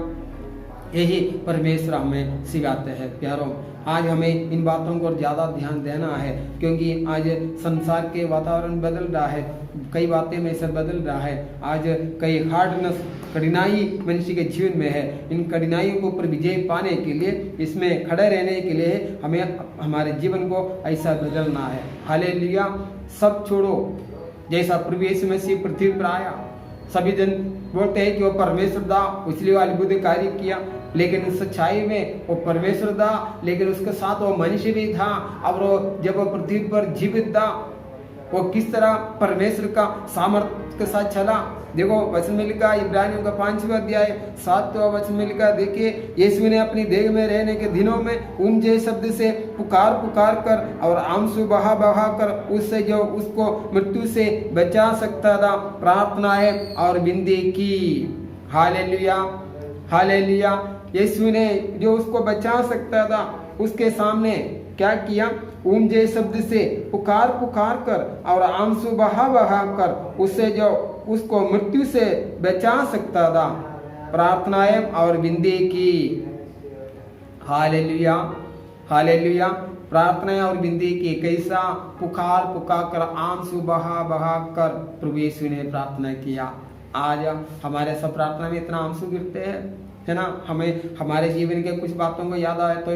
यही परमेश्वर हमें सिखाते हैं। प्यारों, आज हमें इन बातों को ज्यादा ध्यान देना है, क्योंकि आज संसार के वातावरण बदल रहा है, कई बातें में से बदल रहा है। आज कई हार्डनेस, कठिनाई मनुष्य के जीवन में है। इन कठिनाइयों के ऊपर विजय पाने के लिए, इसमें खड़े रहने के लिए हमें हमारे जीवन को ऐसा बदलना है। हालेलुया। सब छोड़ो, जैसा प्रभु यीशु मसीह पृथ्वी पर आया, सभी जन बोलते हैं कि वो परमेश्वर था, इसलिए वो अद्भुत कार्य किया, लेकिन सच्चाई में वो परमेश्वर था, लेकिन उसके साथ वो मनुष्य भी था। अब वो जब वो पृथ्वी पर जीवित था, वो किस तरह परमेश्वर का सामर्थ्य के साथ चला। देखो वचन में लिखा, इब्रानियों का 5वां अध्याय 7वां वचन में लिखा, देखिए यीशु ने अपनी देह में रहने के दिनों में ऊंचे शब्द से पुकार पुकार कर और आंसू बहा बहा कर उससे जो उसको मृत्यु से बचा सकता था प्रार्थनाएं और विनती की। Hallelujah, hallelujah. यीशु ने जो उसको बचा सकता था, उसके सामने क्या किया? ऊंचे शब्द से पुकार पुकार कर और आंसू बहा बहा कर उससे जो उसको मृत्यु से बचा सकता था प्रार्थनाएं और विनती की। Hallelujah, hallelujah. प्रार्थनाएं और विनती की। कैसा? पुकार पुकार कर, आंसू बहा बहा कर प्रभु यीशु ने प्रार्थना किया। आज हमारे सब प्रार्थना में इतना आंसू गिरते हैं, है ना। हमें हमारे जीवन के कुछ बातों को याद आए तो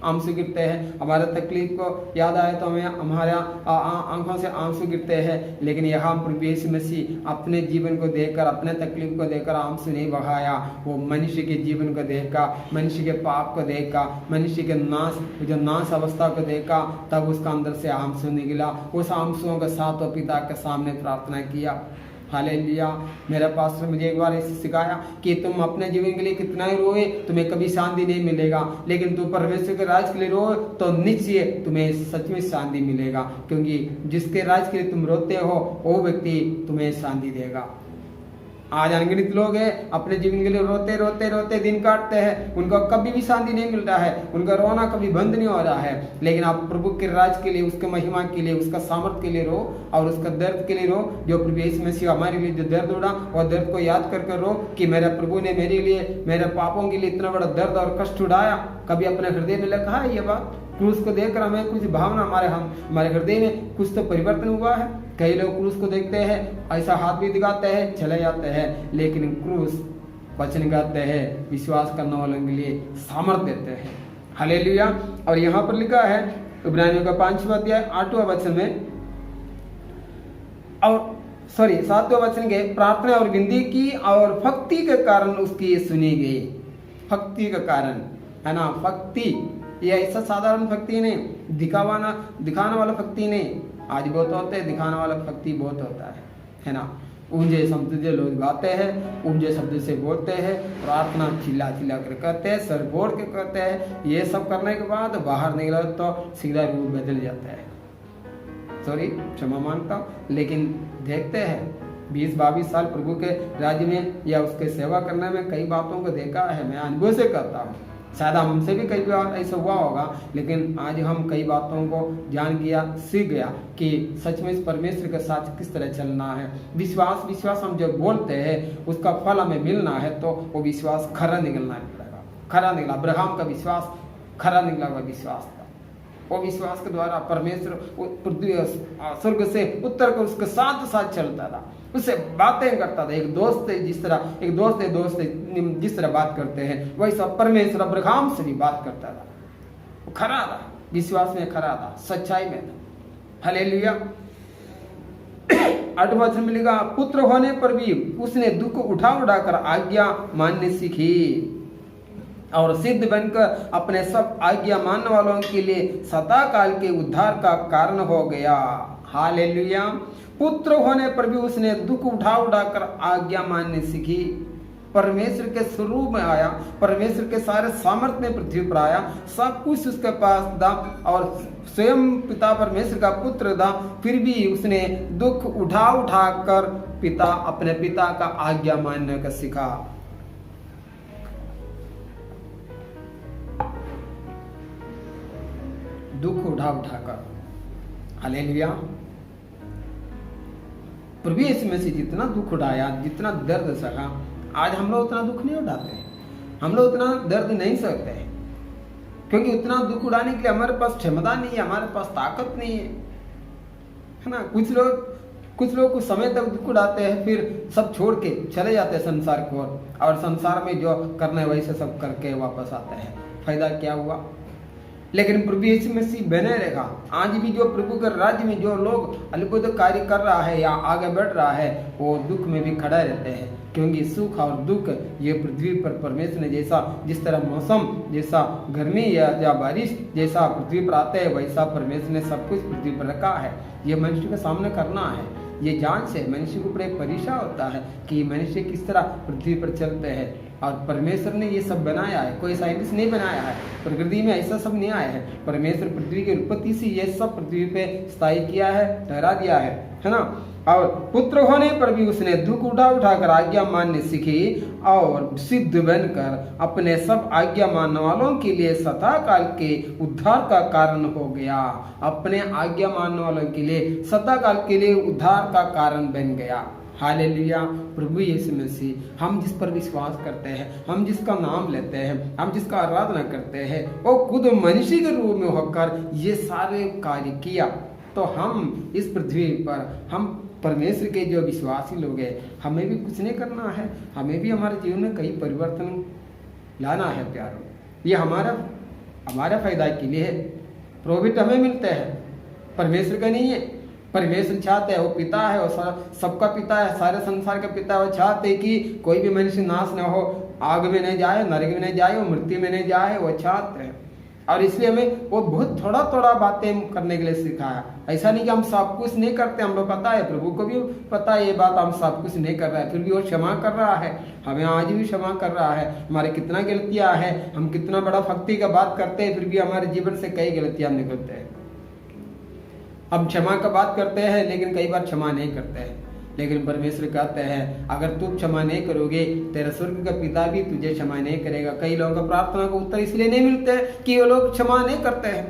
आंसू गिरते हैं, हमारे तकलीफ को याद आए तो हमें हमारे आंखों से आंसू गिरते हैं। लेकिन यहाँ प्रभु यीशु मसीह अपने जीवन को देखकर, अपने तकलीफ को देखकर आंसू नहीं बहाया। वो मनुष्य के जीवन को देखा, मनुष्य के पाप को देखा, मनुष्य के जो नाश अवस्था को देखा, तब उसका अंदर से आंसू निकला। उस आंसुओं के साथ वो पिता के सामने प्रार्थना किया। हालेलुया। मेरे पास्टर मुझे एक बार ऐसे सिखाया कि तुम अपने जीवन के लिए कितना ही रोए, तुम्हें कभी शांति नहीं मिलेगा, लेकिन तुम परमेश्वर के राज के लिए रोए तो निश्चय तुम्हें सच में शांति मिलेगा, क्योंकि जिसके राज के लिए तुम रोते हो वो व्यक्ति तुम्हें शांति देगा। आज अनगिनत लोग हैं अपने जीवन के लिए रोते रोते रोते दिन काटते हैं, उनको कभी भी शांति नहीं मिल रहा है, उनका रोना कभी बंद नहीं हो रहा है। लेकिन आप प्रभु के राज के लिए, उसके महिमा के लिए, उसका सामर्थ के लिए रो, और उसका दर्द के लिए रो। जो प्रभु यीशु मसीह हमारे लिए जो दर्द उड़ा, वह दर्द को याद कर रो कि मेरे प्रभु ने मेरे लिए, मेरे पापों के लिए इतना बड़ा दर्द और कष्ट उड़ाया। कभी अपने हृदय में लिखा है ये बात? क्रूस को देखकर हमें कुछ भावना हमारे हृदय में कुछ तो परिवर्तन हुआ है। कई लोग क्रूस को देखते हैं, ऐसा हाथ भी दिखाते हैं, चले जाते हैं, लेकिन क्रूस वचन गाते हैं, विश्वास करने वालों के लिए सामर्थ देते हैं। हालेलुया। और यहाँ पर लिखा है इब्रानियों का 5वां अध्याय 8वां वचन में, और 7वें वचन के, प्रार्थना और विनती की और भक्ति के कारण उसकी सुनी गई। भक्ति के कारण, है ना, भक्ति ये ऐसा साधारण भक्ति नहीं, दिखाने वाला भक्ति नहीं। आज बहुत होते हैं दिखाने वाला भक्ति बहुत होता है ना। ऊंचे शब्द से लोग गाते हैं, ऊंचे शब्द से बोलते हैं, प्रार्थना चिल्ला चिल्ला कर करते हैं, सर बोल के करते हैं। ये सब करने के बाद बाहर निकला तो सीधा रूप बदल जाता है। सॉरी, क्षमा मांगता हूँ, लेकिन देखते हैं 20-22 साल प्रभु के राज्य में या उसके सेवा करने में कई बातों को देखा है। मैं अनुभव से करता हूँ, शायद हमसे भी कई बार ऐसा हुआ होगा, लेकिन आज हम कई बातों को जान गया, सीख गया कि सच में इस परमेश्वर के साथ किस तरह चलना है। विश्वास हम जब बोलते हैं उसका फल हमें मिलना है, तो वो विश्वास खरा निकलना पड़ेगा। खरा निकला, अब्राहम का विश्वास खरा निकला हुआ विश्वास था। वो विश्वास के द्वारा परमेश्वर पृथ्वी स्वर्ग से उत्तर को उसके साथ साथ चलता था, उससे बातें करता था। एक दोस्त जिस तरह बात करते हैं, वैसा परमेश्वर अब्राहम से भी बात करता था। वो खरा था, विश्वास में खरा था, सच्चाई में था। हालेलुया। 8वें वचन में लिखा, पुत्र होने पर भी उसने दुख उठाकर आज्ञा मानने सीखी और सिद्ध बनकर अपने सब आज्ञा मानने वालों के लिए सदा काल के उद्धार का कारण हो गया। हालेलुया। पुत्र होने पर भी उसने दुख उठाकर आज्ञा मानने सीखी। परमेश्वर के स्वरूप में आया, परमेश्वर के सारे सामर्थ्य में पृथ्वी पर आया, सब कुछ उसके पास था और स्वयं पिता परमेश्वर का पुत्र था, फिर भी उसने दुख उठाकर अपने पिता का आज्ञा मानने का सीखा। दुख उठाकर। हालेलुया। प्रभु यीशु मसीह जितना दुख उठाया, जितना दर्द सहा, आज हम लोग उतना दुख नहीं उठाते, हम लोग उतना दर्द नहीं सहते, क्योंकि उतना दुख उठाने के लिए हमारे पास क्षमता नहीं है, हमारे पास ताकत नहीं है ना। कुछ लोग कुछ समय तक दुख उठाते हैं, फिर सब छोड़ के चले जाते हैं संसार को, और संसार में जो करना है वैसे सब करके वापस आते हैं। फायदा क्या हुआ? लेकिन प्रभु यीशु मसीह बने रहेगा। आज भी जो प्रभु के राज्य में जो लोग अद्भुत कार्य कर रहा है या आगे बढ़ रहा है, वो दुख में भी खड़ा रहते हैं, क्योंकि सुख और दुख ये पृथ्वी पर परमेश्वर ने जिस तरह मौसम, जैसा गर्मी या बारिश जैसा पृथ्वी पर आते हैं, वैसा परमेश्वर ने सब कुछ पृथ्वी पर रखा है। ये मनुष्य के सामने करना है। ये जांच से मनुष्य को ऊपर एक परीक्षा होता है कि मनुष्य किस तरह पृथ्वी पर चलते हैं। और परमेश्वर ने ये सब बनाया है, कोई साइंटिस्ट नहीं बनाया है, प्रकृति में ऐसा सब नहीं आया है। परमेश्वर पृथ्वी की उत्पत्ति से ये सब पृथ्वी पे स्थायी किया है, ठहरा दिया है ना। और पुत्र होने पर भी उसने दुख उठाकर आज्ञा मानने सीखी और सिद्ध बनकर अपने सब आज्ञा मानने वालों के लिए सदा काल के उद्धार का कारण हो गया। अपने आज्ञा मानने वालों के लिए सदा काल के लिए उद्धार का कारण बन गया। हालेलुया। प्रभु यीशु मसीह, हम जिस पर विश्वास करते हैं, हम जिसका नाम लेते हैं, हम जिसका आराधना करते हैं, वो खुद मनुष्य के रूप में होकर ये सारे कार्य किया। तो हम इस पृथ्वी पर, हम परमेश्वर के जो विश्वासी लोग हैं, हमें भी कुछ नहीं करना है, हमें भी हमारे जीवन में कई परिवर्तन लाना है प्यारों। ये हमारा हमारे फायदा के लिए है, प्रॉफिट हमें मिलते हैं, परमेश्वर का नहीं है। परमेश्वर चाहते हैं, वो पिता है, वो सबका पिता है, सारे संसार का पिता है। वो चाहते हैं कि कोई भी मनुष्य नाश न हो, आग में नहीं जाए, नरक में नहीं जाए, वो मृत्यु में नहीं जाए, वो चाहते हैं। और इसलिए हमें वो बहुत थोड़ा थोड़ा बातें करने के लिए सिखाया। ऐसा नहीं कि हम सब कुछ नहीं करते, हमको पता है, प्रभु को भी पता है ये बात, हम सब कुछ नहीं कर रहे हैं, फिर भी वो क्षमा कर रहा है, हमें आज भी क्षमा कर रहा है। हमारे कितना गलतियां हैं, हम कितना बड़ा भक्ति का बात करते हैं, फिर भी हमारे जीवन से कई गलतियां निकलते हैं। हम क्षमा का बात करते हैं लेकिन कई बार क्षमा नहीं करते हैं। लेकिन परमेश्वर कहते हैं अगर तू क्षमा नहीं करोगे, तेरा स्वर्ग का पिता भी तुझे क्षमा नहीं करेगा। कई लोगों का प्रार्थना का उत्तर इसलिए नहीं मिलते कि वो लोग क्षमा नहीं करते हैं।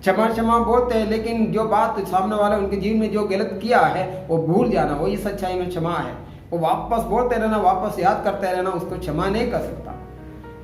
क्षमा क्षमा बोलते हैं, लेकिन जो बात सामने वाला उनके जीवन में जो गलत किया है वो भूल जाना, वही सच्चाई में क्षमा है। वो वापस बोलते रहना, वापस याद करते रहना, उसको क्षमा नहीं कर सकता।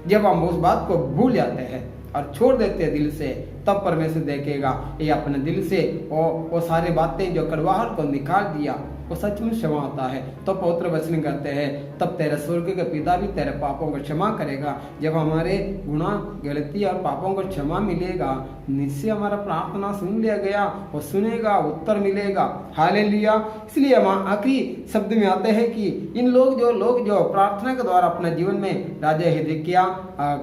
जब हम उस बात को भूल जाते हैं और छोड़ देते हैं दिल से, तब परमेश्वर देखेगा ये अपने दिल से वो सारी बातें जो कड़वाहट को निकाल दिया, वो सच में क्षमा होता है। तो पवित्र वचन कहते हैं तब तेरे स्वर्ग का पिता भी तेरे पापों को क्षमा करेगा। जब हमारे गुनाह, गलती और पापों को क्षमा मिलेगा, निश्चय हमारा प्रार्थना सुन लिया गया, वो सुनेगा, उत्तर मिलेगा। हालेलुया। इसलिए हम आखिरी शब्द में आते हैं कि इन लोग जो प्रार्थना के द्वारा अपने जीवन में राजा हिजकिय्याह,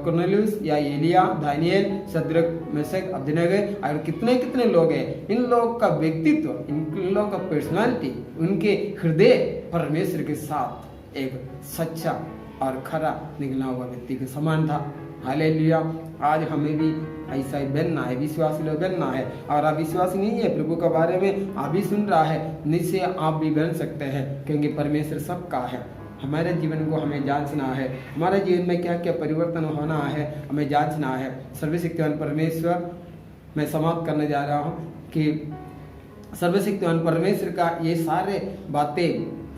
कुरनेलियुस या Elijah, Daniel, Shadrach, Meshach, Abednego और कितने लोग हैं, इन लोगों का व्यक्तित्व, इन लोगों का पर्सनालिटी, उनके हृदय परमेश्वर के साथ एक सच्चा और खरा निकला हुआ व्यक्ति के समान था। हालेलुया। आज हमें भी ऐसा ही बनना है, विश्वासी लोग बनना है। और आप विश्वासी नहीं है, प्रभु के बारे में आप भी सुन रहा है, निश्चय आप भी बन सकते हैं, क्योंकि परमेश्वर सबका है। हमारे जीवन को हमें जांचना है, हमारे जीवन में क्या क्या परिवर्तन होना है हमें जांचना है। सर्वशक्तिमान परमेश्वर, मैं समाप्त करने जा रहा हूँ कि सर्वशक्तिमान परमेश्वर का ये सारे बातें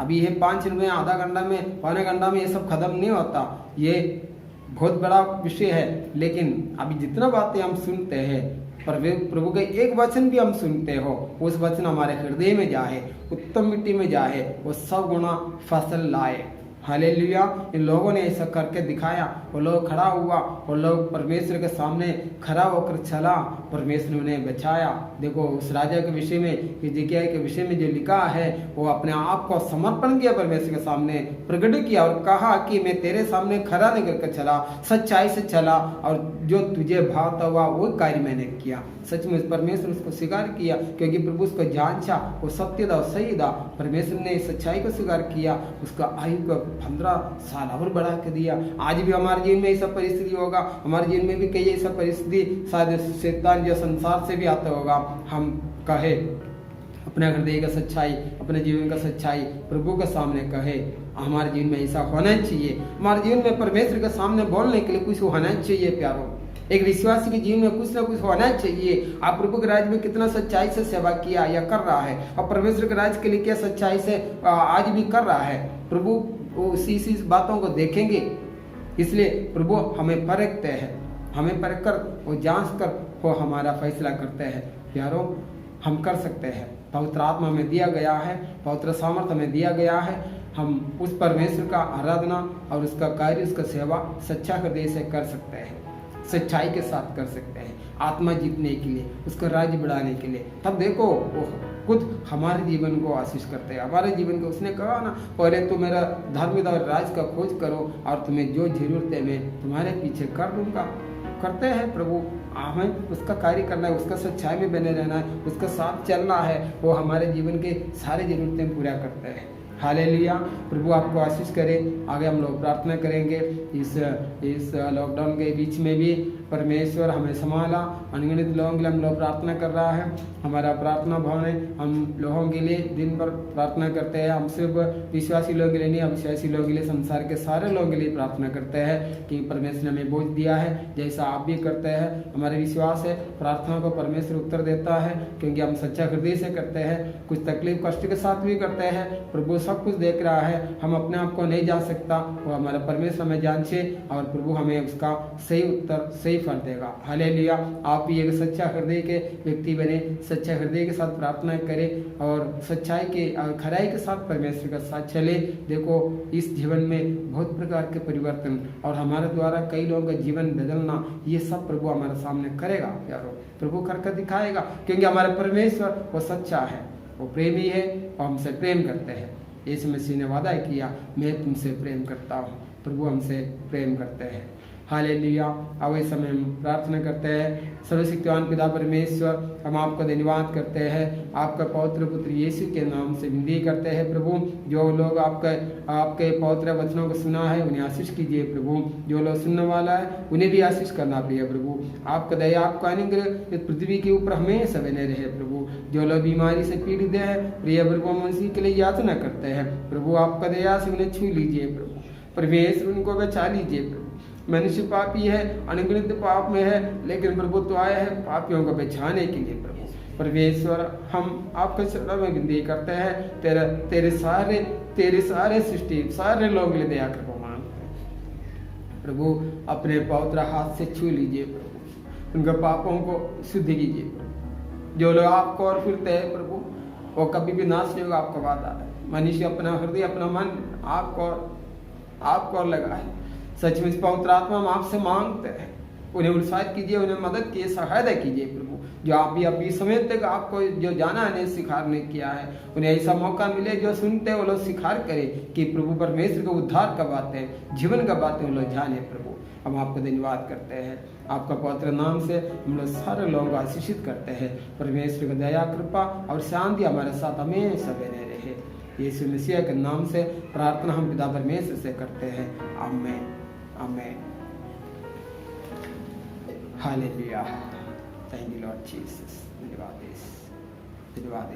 अभी ये 5 मिनट में, आधा घंटा में, पौने घंटा में ये सब खत्म नहीं होता। ये बहुत बड़ा विषय है, लेकिन अभी जितना बातें हम सुनते हैं, प्रभु के एक वचन भी हम सुनते हो, उस वचन हमारे हृदय में जाए, उत्तम मिट्टी में जाए, वो 100 गुना फसल लाए। हालेलुया। इन लोगों ने ऐसा करके दिखाया, वो लोग खड़ा हुआ, वो लोग परमेश्वर के सामने खड़ा होकर चला, परमेश्वर ने उन्हें बचाया। देखो उस राजा के विषय में, हिजकिय्याह के विषय में जो लिखा है, वो अपने आप को समर्पण किया, परमेश्वर के सामने प्रकट किया और कहा कि मैं तेरे सामने खड़ा निकल कर चला, सच्चाई से चला, और जो तुझे भावता हुआ वो कार्य मैंने किया। सच में परमेश्वर उसको स्वीकार किया, क्योंकि प्रभु उसको जांचा, वो सत्य था, सही था। परमेश्वर ने सच्चाई को स्वीकार किया, उसका आयु को 15 साल और बढ़ा के दिया। आज भी हमारे जीवन में ऐसा परिस्थिति होगा, हमारे जीवन में भी कई ऐसा परिस्थिति, शायद शैतान जो संसार से भी आता होगा, हम कहे अपने हृदय का सच्चाई, अपने जीवन का सच्चाई प्रभु के सामने कहे। हमारे जीवन में ऐसा होना चाहिए, हमारे जीवन में परमेश्वर के सामने बोलने के लिए कुछ होना चाहिए। प्यारों, एक विश्वासी के जीवन में कुछ ना कुछ होना चाहिए। आप प्रभु के राज्य में कितना सच्चाई से सेवा किया या कर रहा है, और परमेश्वर के राज्य के लिए क्या सच्चाई से आज भी कर रहा है, प्रभु उसी बातों को देखेंगे। इसलिए प्रभु हमें परखते हैं, हमें परख कर वो जांच कर वो हमारा फैसला करते हैं। प्यारों, हम कर सकते हैं, पवित्र आत्मा में दिया गया है, पवित्र सामर्थ्य में दिया गया है। हम उस परमेश्वर का आराधना और उसका कार्य, उसका सेवा सच्चा हृदय से कर सकते हैं, सच्चाई के साथ कर सकते हैं, आत्मा जीतने के लिए, उसका राज्य बढ़ाने के लिए। तब देखो वो खुद हमारे जीवन को आशीष करते हैं, हमारे जीवन को। उसने कहा ना, पहले तो मेरा धार्मिकता और राज का खोज करो, और तुम्हें जो जरूरत है मैं तुम्हारे पीछे कर दूंगा। करते हैं प्रभु, हमें उसका कार्य करना है, उसका सच्चाई में बने रहना है, उसका साथ चलना है, वो हमारे जीवन के सारे जरूरतें पूरा करते हैं। हालेलुया। प्रभु आपको आशीष करे। आगे हम लोग प्रार्थना करेंगे। इस लॉकडाउन के बीच में भी परमेश्वर हमें संभाला। अनगिनत लोगों के लिए हम लोग प्रार्थना कर रहा है। हमारा प्रार्थना भाव है, हम लोगों के लिए दिन भर प्रार्थना करते हैं। हम सिर्फ विश्वासी लोगों के लिए नहीं, अविश्वासी लोगों के लिए, संसार के सारे लोगों के लिए प्रार्थना करते हैं कि परमेश्वर ने हमें बोझ दिया है, जैसा आप भी करते हैं। हमारे विश्वास है प्रार्थना को परमेश्वर उत्तर देता है, क्योंकि हम सच्चा हृदय से करते हैं, कुछ तकलीफ कष्ट के साथ भी करते हैं। प्रभु सब कुछ देख रहा है, हम अपने आप को नहीं जान सकता, वो हमारा परमेश्वर हमें जांचे, और प्रभु हमें उसका सही उत्तर, सही सही फल देगा। हालेलुया। आप भी एक सच्चा हृदय के व्यक्ति बने, सच्चे हृदय के साथ प्रार्थना करें और सच्चाई के खराई के साथ परमेश्वर का साथ चले। देखो इस जीवन में बहुत प्रकार के परिवर्तन और हमारे द्वारा कई लोगों का जीवन बदलना, ये सब प्रभु हमारे सामने करेगा प्यारो, प्रभु करके दिखाएगा। क्योंकि हमारा परमेश्वर वो सच्चा है, वो प्रेमी है और हमसे प्रेम करते हैं। यीशु मसीह ने वादा किया, मैं तुमसे प्रेम करता हूँ। प्रभु हमसे प्रेम करते हैं। हालेलुया। अब इस समय हम प्रार्थना करते हैं। सर्वशक्तिमान पिता परमेश्वर, हम आपका धन्यवाद करते हैं, आपका पवित्र पुत्र यीशु के नाम से विनती करते हैं प्रभु। जो लोग आपके पवित्र वचनों को सुना है उन्हें आशीष कीजिए प्रभु। जो लोग सुनने वाला है उन्हें भी आशीष करना प्रिय प्रभु। आपका दया, आपका अनुग्रह इस पृथ्वी के ऊपर हमेशा बने रहे प्रभु। जो लोग बीमारी से पीड़ित है प्रिय प्रभु, हम उसी के लिए याचना करते हैं प्रभु। आपका दया से उन्हें छू लीजिए प्रभु। परमेश्वर उनको बचा लीजिए प्रभु। मनुष्य पापी है, अनगिनत पाप में है, लेकिन प्रभु तो आया है पापियों को बचाने के लिए प्रभु। परमेश्वर, हम आपके चरणों में विनती करते हैं, तेरे सारे सृष्टि सारे लोगों के लिए दया कृपा मांगते हैं प्रभु। अपने पवित्र हाथ से छू लीजिए प्रभु, उनके पापों को शुद्ध कीजिए प्रभु। जो लोग आपको और फिरते हैं प्रभु, वो कभी भी नाश नहीं होगा, आपका वादा है। मनुष्य अपना हृदय अपना मन आपको लगा है। सचमुच पवित्र आत्मा हम आपसे मांगते हैं, उन्हें उत्साहित कीजिए, उन्हें मदद कीजिए, सहायता कीजिए प्रभु। जो आप भी अभी समय तक आपको जो जाना है स्वीकार नहीं किया है, उन्हें ऐसा मौका मिले जो सुनते हैं वो लोग स्वीकार करें कि प्रभु परमेश्वर का उद्धार का बातें, जीवन का बातें वो लोग जाने प्रभु। हम आपको धन्यवाद करते हैं, आपका पवित्र नाम से हम लोग सारे लोगों को आशीषित करते हैं। परमेश्वर की दया कृपा और शांति हमारे साथ हमेशा बने रहे। यीशु मसीह के नाम से प्रार्थना हम पिता परमेश्वर से करते हैं। आमीन आमीन। Hallelujah. Thank you Lord Jesus. धन्यवाद।